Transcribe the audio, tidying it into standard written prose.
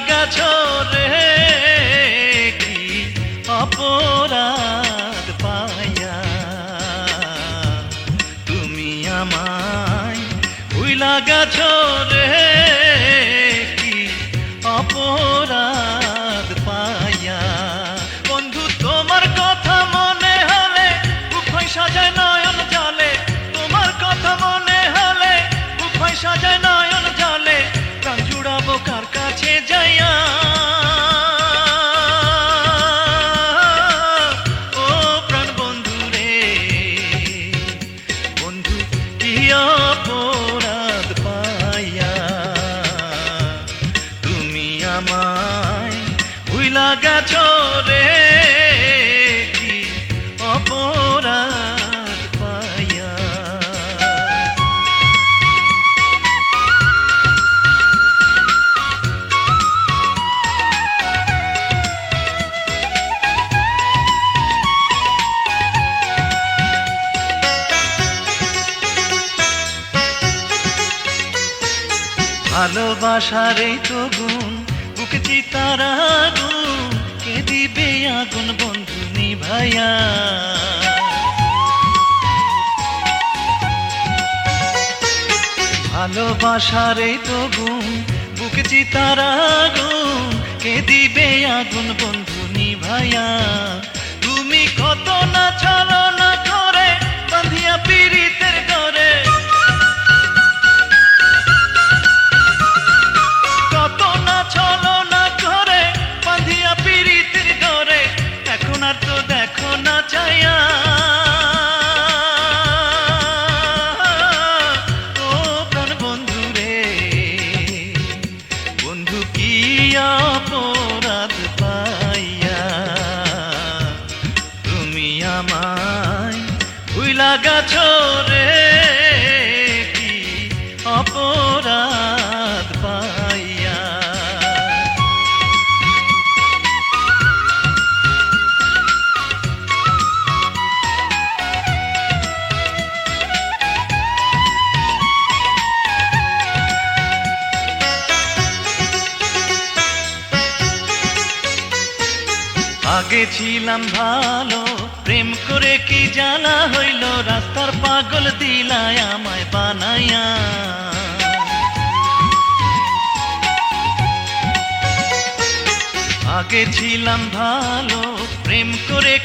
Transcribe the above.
গেছো রে কি অপরাধ পাইয়া, তুমি আমায় ভুইলা গেছো রে কি অপরাধ পাইয়া। বন্ধু তোমার কথা মনে হলে বুক হয় সাজায় নয়ন জলে, তোমার কথা মনে হলে বুক হয় সাজায় নয়ন জলে, প্রাণ জুড়াবো কার কাছে যাইয়া। ও প্রাণ বন্ধু রে, বন্ধু কি অপরাধ পাইয়া, তুমি আমায় ভুইলা গেছো রে কি অপরাধ পাইয়া। ভালোবাসার এই তো গুণ, বুক চিতার আগুন, কে দিবে আগুন বন্ধু নিভাইয়া। ভালোবাসার এই তো গুণ, বুক চিতার আগুন, কে দিবে আগুন বন্ধু নিভাইয়া। তুমি কত না ছলনা করে বাঁধিয়া পীড়িতের করে, কত না ছলনা করে বাঁধিয়া পীড়িতের করে, এখন আর তো দেখো না চাইয়া। ও প্রাণ বন্ধু রে, বন্ধু কি অপরাধ পাইয়া, তুমি আমায় ভুইলা গেছো রে কি অপরাধ পাইয়া। আগে ছিলাম ভালো, প্রেম করে কি জানা হইল, রাস্তার পাগল দিলায় আমায় বানাইয়া। আগে ছিলাম ভালো, প্রেম করে